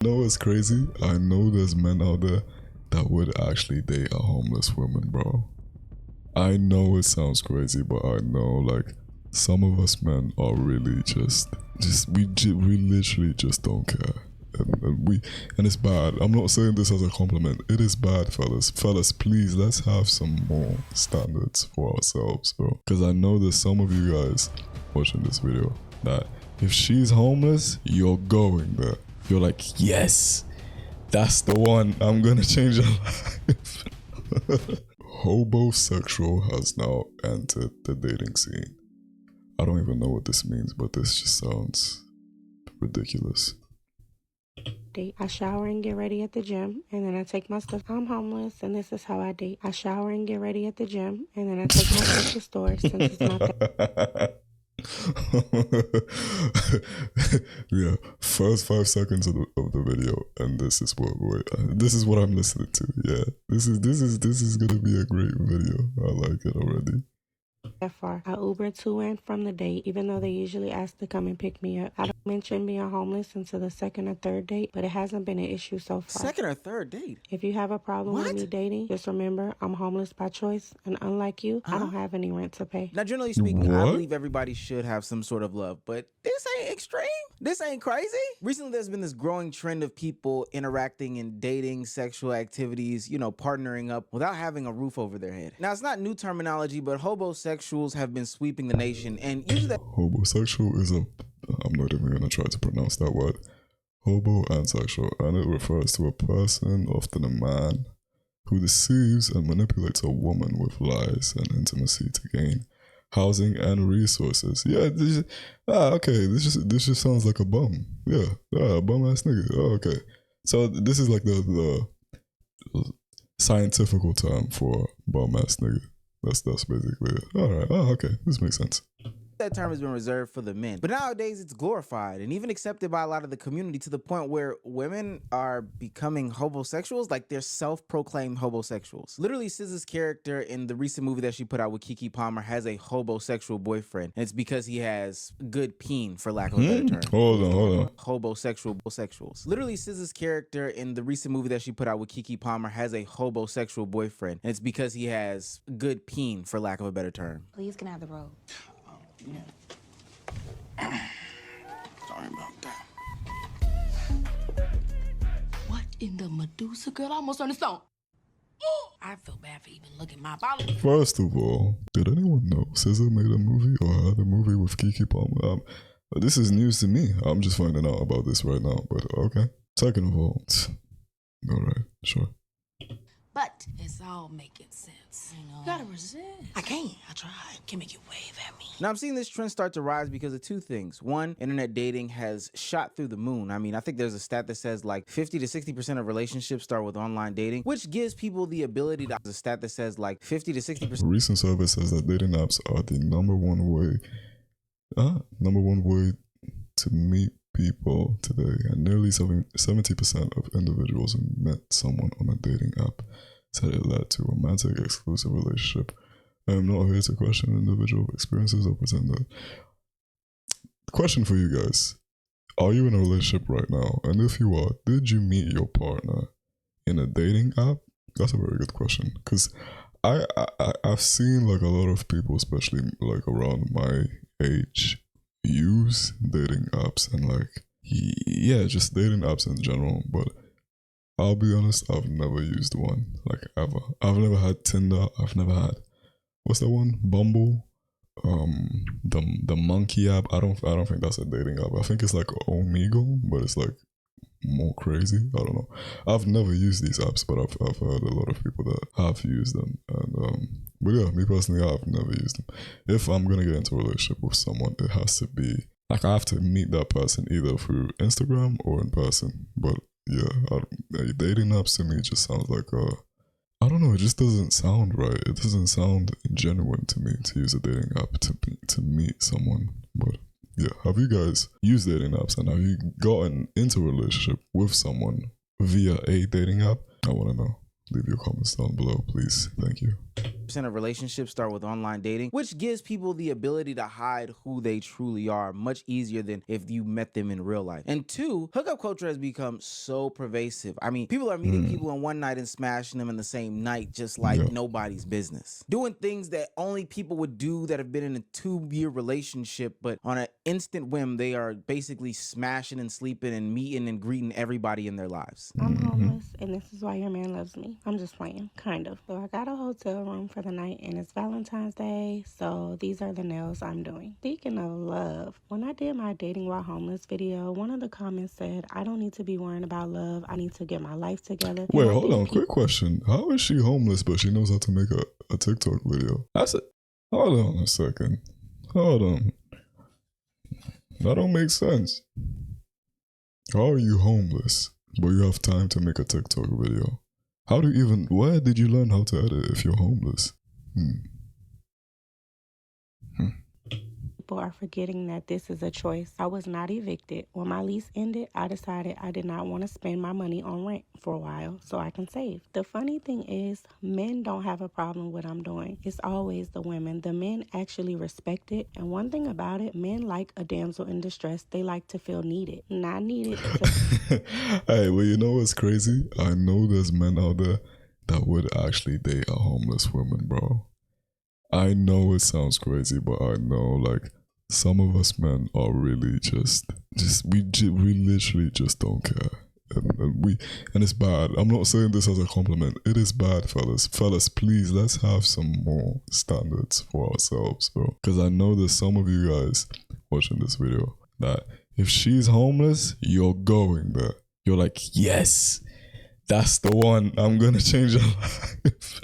know it's crazy? I know there's men out there that would actually date a homeless woman, bro. I know it sounds crazy, but I know, like, some of us men are really we literally just don't care. And it's bad. I'm not saying this as a compliment. It is bad, fellas. Fellas, please, let's have some more standards for ourselves, bro. Because I know there's some of you guys watching this video that if she's homeless, you're going there. You're like, yes, that's the one. I'm gonna change her life. HoboSexual has now entered the dating scene. I don't even know what this means, but this just sounds ridiculous. Date. I shower and get ready at the gym, and then I take my stuff. I'm homeless, and this is how I date. I shower and get ready at the gym, and then I take my stuff to the store since it's not that. Yeah, first 5 seconds of the video, and this is what I'm listening to. Yeah, this is gonna be a great video. I like it already. That far. I Uber to and from the date, even though they usually ask to come and pick me up. I don't mention being homeless until the second or third date, but it hasn't been an issue so far. Second or third date? If you have a problem with me dating, just remember I'm homeless by choice, and unlike you, I don't have any rent to pay. Now, generally speaking, I believe everybody should have some sort of love, but this ain't extreme. This ain't crazy. Recently, there's been this growing trend of people interacting in dating, sexual activities, you know, partnering up without having a roof over their head. Now, it's not new terminology, but HoboSexuals have been sweeping the nation, and usually HoboSexual is I'm not even gonna try to pronounce that word. Hobo and sexual, and it refers to a person, often a man, who deceives and manipulates a woman with lies and intimacy to gain housing and resources. Yeah, this just sounds like a bum. Yeah, a bum ass nigga. Oh, okay. So this is like the scientific term for bum ass nigga. That's basically it. All right. Oh, okay. This makes sense. that term has been reserved for the men. But nowadays it's glorified and even accepted by a lot of the community to the point where women are becoming hobosexuals, like they're self-proclaimed hobosexuals. Literally, SZA's character in the recent movie that she put out with Keke Palmer has a hobosexual boyfriend. And it's because he has good peen, for lack of a better term. Hold on. Hobosexuals. Literally, SZA's character in the recent movie that she put out with Keke Palmer has a hobosexual boyfriend. And it's because he has good peen, for lack of a better term. Please can I have the road? Yeah. Sorry about that. What in the Medusa, girl? I almost turned the stone. I feel bad for even looking my body. First of all, did anyone know SZA made a movie or had a movie with Keke Palmer? This is news to me. I'm just finding out about this right now, but okay. Second of all, all right, sure. But it's all making sense. You know? You gotta resist. I can't. I tried. Can't make you wave at me. Now, I'm seeing this trend start to rise because of two things. One, internet dating has shot through the moon. I mean, I think there's a stat that says like 50 to 60% of relationships start with online dating, which gives people the ability to, a stat that says like 50 to 60%. A recent survey says that dating apps are the number one way to meet people today, and nearly 70% of individuals who met someone on a dating app said it led to a romantic exclusive relationship. I am not here to question individual experiences or pretend that. Question for you guys: are you in a relationship right now? And if you are, did you meet your partner in a dating app? That's a very good question, because I've seen like a lot of people, especially like around my age, use dating apps and like, yeah, just dating apps in general. But I'll be honest, I've never used one, like ever. I've never had Tinder. I've never had, what's that one? Bumble, the monkey app. I don't think that's a dating app. I think it's like Omegle, but it's like more crazy. I don't know. I've never used these apps, but I've heard a lot of people that have used them. And but yeah, me personally, I've never used them. If I'm gonna get into a relationship with someone, it has to be like I have to meet that person either through Instagram or in person. But yeah, dating apps to me just sounds like I don't know. It just doesn't sound right. It doesn't sound genuine to me to use a dating app to meet someone. But yeah, have you guys used dating apps, and have you gotten into a relationship with someone via a dating app? I want to know. Leave your comments down below, please. Thank you. of relationships start with online dating, which gives people the ability to hide who they truly are much easier than if you met them in real life. And two, hookup culture has become so pervasive. I mean, people are meeting people in one night and smashing them in the same night just like nobody's business. Doing things that only people would do that have been in a 2-year relationship, but on an instant whim, they are basically smashing and sleeping and meeting and greeting everybody in their lives. I'm homeless, and this is why your man loves me. I'm just playing, kind of. So I got a hotel room for the night, and it's Valentine's Day, so these are the nails I'm doing. Speaking of love, when I did my dating while homeless video, one of the comments said, I don't need to be worrying about love. I need to get my life together. Wait, hold on. Quick question. How is she homeless, but she knows how to make a TikTok video? That's it. Hold on a second. Hold on. That don't make sense. How are you homeless, but you have time to make a TikTok video? How do you even, where did you learn how to edit if you're homeless? People are forgetting that this is a choice. I was not evicted. When my lease ended, I decided I did not want to spend my money on rent for a while so I can save. The funny thing is, men don't have a problem with what I'm doing. It's always the women. The men actually respect it. And one thing about it, men like a damsel in distress. They like to feel needed. Not needed. Hey, well, you know what's crazy? I know there's men out there that would actually date a homeless woman, bro. I know it sounds crazy, but I know, like, some of us men are really we literally just don't care, and it's bad. I'm not saying this as a compliment. It is bad, fellas. Please, let's have some more standards for ourselves, bro. Because I know there's some of you guys watching this video that if she's homeless, you're going there. You're like, yes, that's the one. I'm gonna change her life.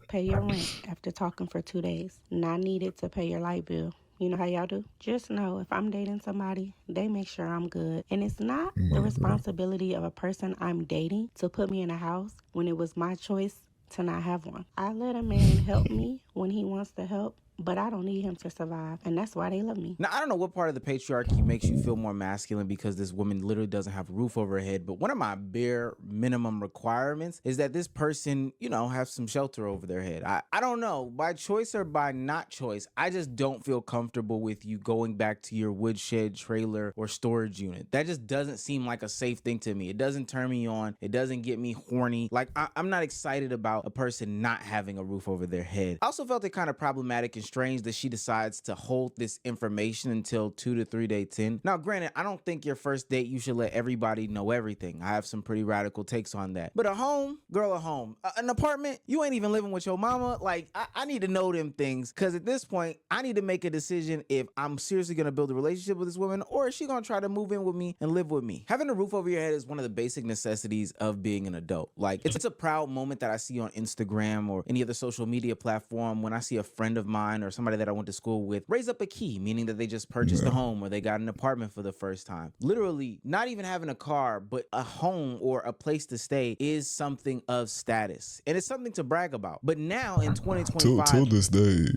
Pay your rent after talking for 2 days. Not needed to pay your light bill. You know how y'all do? Just know if I'm dating somebody, they make sure I'm good. And it's not the responsibility of a person I'm dating to put me in a house when it was my choice to not have one. I let a man help me when he wants to help, but I don't need him to survive, and that's why they love me. Now, I don't know what part of the patriarchy makes you feel more masculine because this woman literally doesn't have a roof over her head, but one of my bare minimum requirements is that this person, you know, have some shelter over their head. I don't know, by choice or by not choice, I just don't feel comfortable with you going back to your woodshed, trailer, or storage unit. That just doesn't seem like a safe thing to me. It doesn't turn me on. It doesn't get me horny. Like, I'm not excited about a person not having a roof over their head. I also felt it kind of problematic and strange that she decides to hold this information until 2 to 3 dates in. Now, granted, I don't think your first date you should let everybody know everything. I have some pretty radical takes on that. But a home, girl, a home. An apartment, you ain't even living with your mama. Like, I need to know them things, because at this point, I need to make a decision if I'm seriously going to build a relationship with this woman, or is she going to try to move in with me and live with me? Having a roof over your head is one of the basic necessities of being an adult. Like, it's a proud moment that I see on Instagram or any other social media platform when I see a friend of mine or somebody that I went to school with raise up a key, meaning that they just purchased a home or they got an apartment for the first time. Literally, not even having a car, but a home or a place to stay is something of status. And it's something to brag about. But now in 2025... Till this day,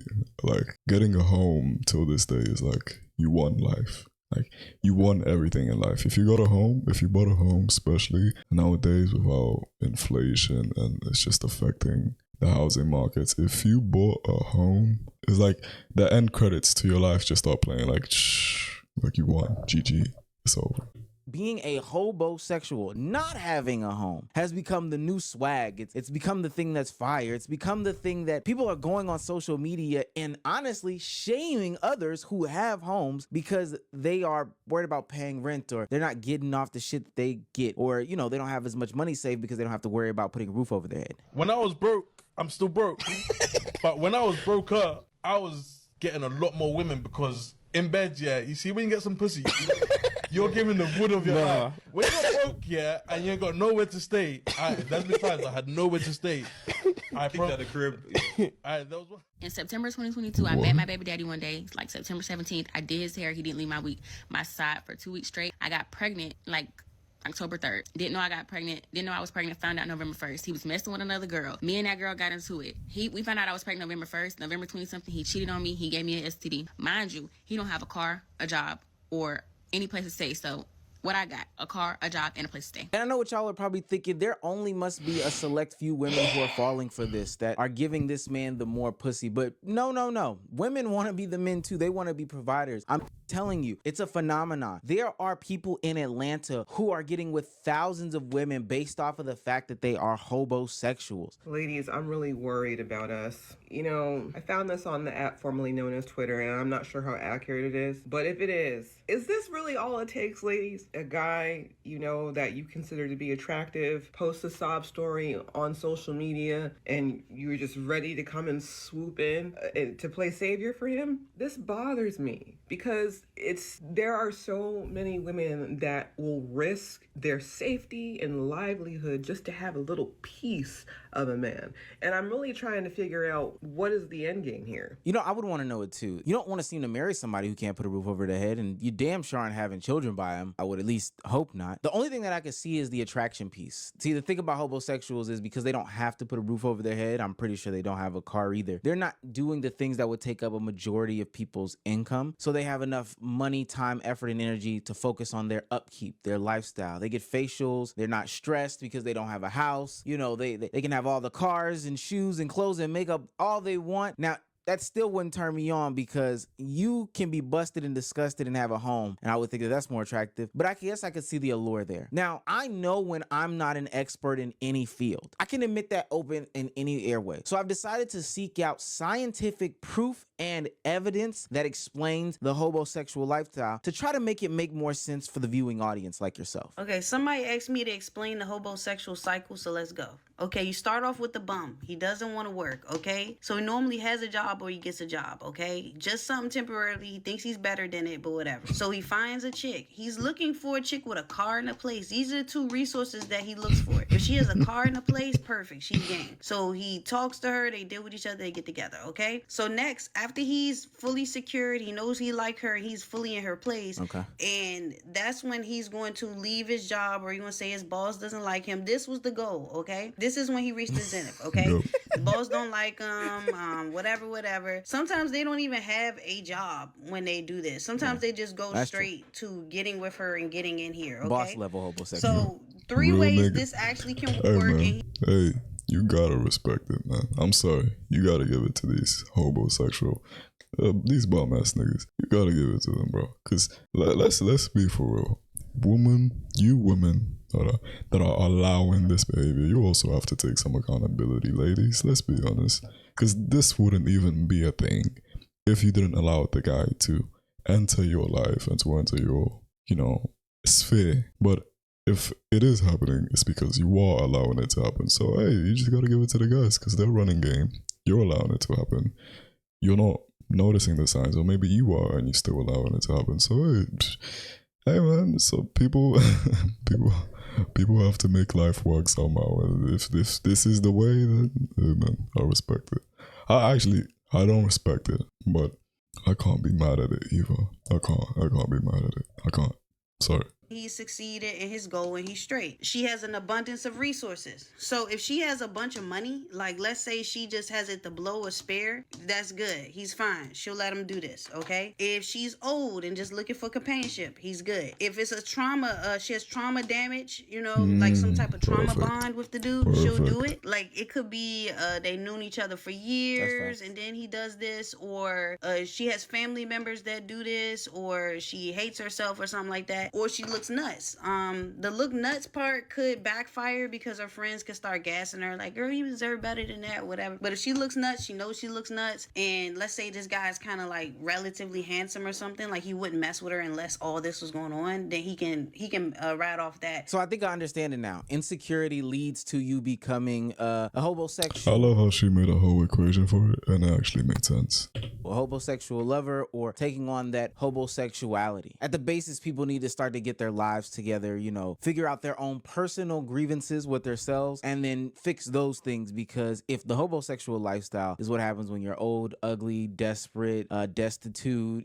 like, getting a home till this day is like, you won life. Like, you won everything in life. If you bought a home, especially nowadays with how inflation and it's just affecting the housing markets, if you bought a home, it's like the end credits to your life just start playing, like you won. GG. It's over. Being a HoboSexual, not having a home, has become the new swag. It's become the thing that's fire. It's become the thing that people are going on social media and honestly shaming others who have homes because they are worried about paying rent, or they're not getting off the shit that they get, or, you know, they don't have as much money saved because they don't have to worry about putting a roof over their head. When I was broke, I'm still broke. But when I was broke up, I was getting a lot more women because in bed, yeah, you see when you get some pussy, you're giving the wood of your life. When you're broke, yeah, and you ain't got nowhere to stay, that's the times I had nowhere to stay. I kicked out the crib. That was one. In September 2022, I met my baby daddy one day, like September 17th. I did his hair. He didn't leave my side for 2 weeks straight. I got pregnant, like, October 3rd. Didn't know I got pregnant. Didn't know I was pregnant. Found out November 1st. He was messing with another girl. Me and that girl got into it. We found out I was pregnant November 1st. November 20-something, he cheated on me. He gave me an STD. Mind you, he don't have a car, a job, or any place to stay. So what I got: a car, a job, and a place to stay. And I know what y'all are probably thinking. There only must be a select few women who are falling for this, that are giving this man the more pussy. But no. Women want to be the men too. They want to be providers. I'm telling you, it's a phenomenon. There are people in Atlanta who are getting with thousands of women based off of the fact that they are hobosexuals. Ladies, I'm really worried about us. You know, I found this on the app formerly known as Twitter, and I'm not sure how accurate it is. But if it is this really all it takes, ladies? A guy, you know, that you consider to be attractive, posts a sob story on social media, and you're just ready to come and swoop in to play savior for him? This bothers me because there are so many women that will risk their safety and livelihood just to have a little piece of a man. And I'm really trying to figure out what is the end game here. You know, I would want to know it too. You don't want to seem to marry somebody who can't put a roof over their head, and you damn sure aren't having children by him. I would at least hope not. The only thing that I could see is the attraction piece. See, the thing about hobosexuals is because they don't have to put a roof over their head, I'm pretty sure they don't have a car either. They're not doing the things that would take up a majority of people's income, so they have enough money, time, effort, and energy to focus on their upkeep, their lifestyle. They get facials. They're not stressed because they don't have a house. You know, they can have all the cars and shoes and clothes and makeup all they want. Now, that still wouldn't turn me on because you can be busted and disgusted and have a home, and I would think that that's more attractive, but I guess I could see the allure there. Now, I know when I'm not an expert in any field. I can admit that open in any airway. So I've decided to seek out scientific proof and evidence that explains the hobosexual lifestyle to try to make it make more sense for the viewing audience like yourself. Okay, somebody asked me to explain the hobosexual cycle, so let's go. Okay, you start off with the bum. He doesn't want to work, okay? So he normally has a job or he gets a job, okay? Just something temporarily. He thinks he's better than it, but whatever. So he finds a chick. He's looking for a chick with a car and a place. These are the two resources that he looks for. If she has a car and a place, perfect. She's game. So he talks to her. They deal with each other. They get together, okay? So next, after he's fully secured, he knows he like her. He's fully in her place. Okay. And that's when he's going to leave his job, or you're going to say his boss doesn't like him. This was the goal, okay? This is when he reached the zenith, okay? The boss don't like him, whatever. Sometimes they don't even have a job when they do this. Sometimes they just go straight to getting with her and getting in here, okay? Boss level homosexual. So 3 ways this actually can work. Man. Hey, you gotta respect it, man. I'm sorry. You gotta give it to these hobosexual, these bum ass niggas. You gotta give it to them, bro. Cause let's be for real. Women that are allowing this behavior, you also have to take some accountability, ladies. Let's be honest. Because this wouldn't even be a thing if you didn't allow the guy to enter your life and to enter your, sphere. But if it is happening, it's because you are allowing it to happen. So, hey, you just got to give it to the guys because they're running game. You're allowing it to happen. You're not noticing the signs, or maybe you are and you're still allowing it to happen. So, hey man, so people have to make life work somehow. And if this is the way, then hey man, I respect it. I don't respect it, but I can't be mad at it either. I can't be mad at it. I can't. Sorry. He succeeded in his goal and he's straight. She has an abundance of resources. So if she has a bunch of money, like let's say she just has it to blow or spare, that's good. He's fine. She'll let him do this, okay? If she's old and just looking for companionship, he's good. If it's a trauma, she has trauma damage, like some type of trauma bond with the dude, she'll do it. Like it could be they known each other for years and then he does this, or she has family members that do this, or she hates herself or something like that, or she looks nuts. The look nuts part could backfire because her friends could start gassing her like, girl, you deserve better than that, whatever. But if she looks nuts, she knows she looks nuts, and let's say this guy is kind of like relatively handsome or something, like he wouldn't mess with her unless all this was going on, then he can ride off that. So I think I understand it now. Insecurity leads to you becoming a hobosexual. I love how she made a whole equation for it, and it actually made sense. A hobosexual lover, or taking on that hobosexuality. At the basis, people need to start to get their lives together, figure out their own personal grievances with themselves and then fix those things, because if the hobosexual lifestyle is what happens when you're old, ugly, desperate, destitute,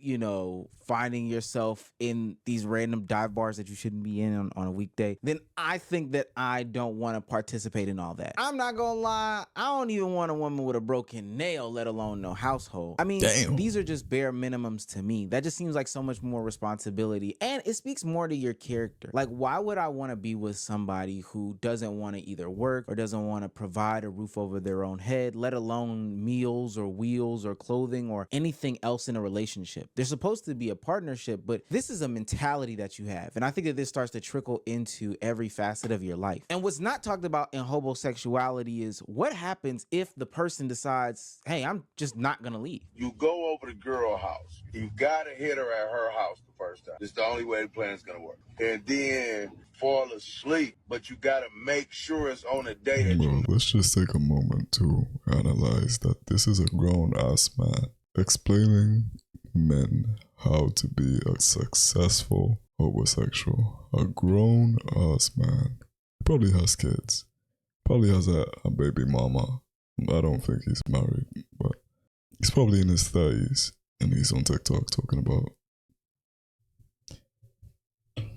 finding yourself in these random dive bars that you shouldn't be in on a weekday, then I think that I don't want to participate in all that. I'm not gonna lie, I don't even want a woman with a broken nail, let alone no household. I mean, These are just bare minimums to me. That just seems like so much more responsibility, and it speaks more to your your character. Like, why would I want to be with somebody who doesn't want to either work or doesn't want to provide a roof over their own head, let alone meals or wheels or clothing or anything else in a relationship? They're supposed to be a partnership, but this is a mentality that you have. And I think that this starts to trickle into every facet of your life. And what's not talked about in HoboSexuality is what happens if the person decides, hey, I'm just not gonna leave. You go over to girl house. You gotta hit her at her house the first time. It's the only way the plan's gonna work. And then fall asleep, but you gotta make sure it's on a day that you... Let's just take a moment to analyze that this is a grown-ass man explaining men how to be a successful homosexual. A grown-ass man. He probably has kids. Probably has a baby mama. I don't think he's married, but he's probably in his 30s and he's on TikTok talking about...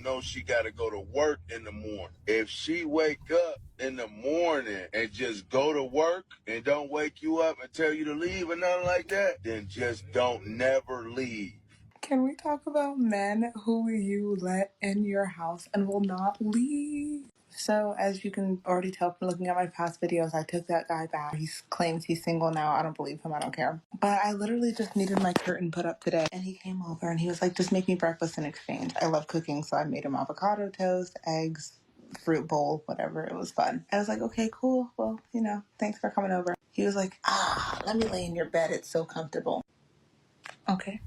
No, she gotta go to work in the morning. If she wake up in the morning and just go to work and don't wake you up and tell you to leave or nothing like that, then just don't never leave. Can we talk about men who you let in your house and will not leave? So, as you can already tell from looking at my past videos, I took that guy back. He claims he's single now. I don't believe him. I don't care. But I literally just needed my curtain put up today. And he came over and he was like, just make me breakfast in exchange. I love cooking, so I made him avocado toast, eggs, fruit bowl, whatever. It was fun. I was like, okay, cool. Well, you know, thanks for coming over. He was like, let me lay in your bed. It's so comfortable. Okay.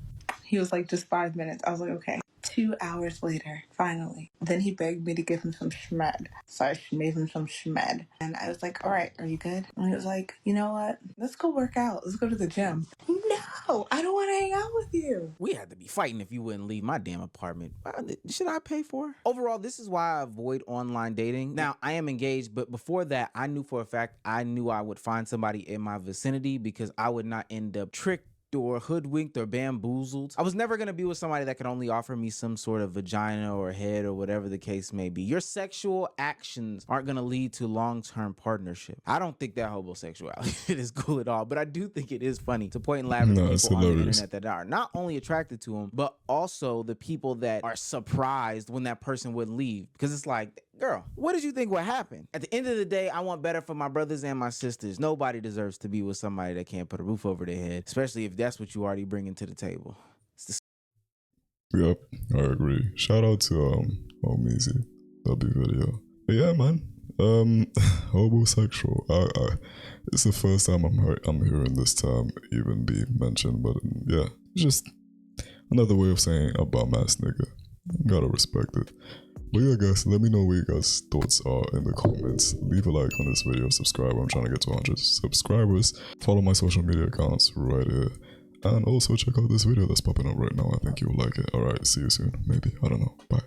He was like, just 5 minutes. I was like, okay. 2 hours later, finally. Then he begged me to give him some schmed. So I made him some schmed. And I was like, all right, are you good? And he was like, you know what? Let's go work out. Let's go to the gym. No, I don't want to hang out with you. We had to be fighting if you wouldn't leave my damn apartment. Should I pay for? Overall, this is why I avoid online dating. Now, I am engaged, but before that, I knew for a fact I knew I would find somebody in my vicinity because I would not end up tricked or hoodwinked or bamboozled. I was never gonna be with somebody that could only offer me some sort of vagina or head or whatever the case may be. Your sexual actions aren't gonna lead to long-term partnership. I don't think that homosexuality is cool at all, but I do think it is funny to point and laugh at people on the internet that are not only attracted to them, but also the people that are surprised when that person would leave. Because it's like, girl, what did you think would happen? At the end of the day, I want better for my brothers and my sisters. Nobody deserves to be with somebody that can't put a roof over their head, especially if that's what you already bringing to the table. Yep, I agree. Shout out to Omizi. That'll be video. But yeah, man. Homosexual. It's the first time I'm hearing this term even be mentioned, but yeah, just another way of saying a bum ass nigga. Gotta respect it. But yeah, guys, let me know what you guys' thoughts are in the comments. Leave a like on this video, subscribe. I'm trying to get to 100 subscribers. Follow my social media accounts right here. And also check out this video that's popping up right now. I think you'll like it. Alright, see you soon. Maybe. I don't know. Bye.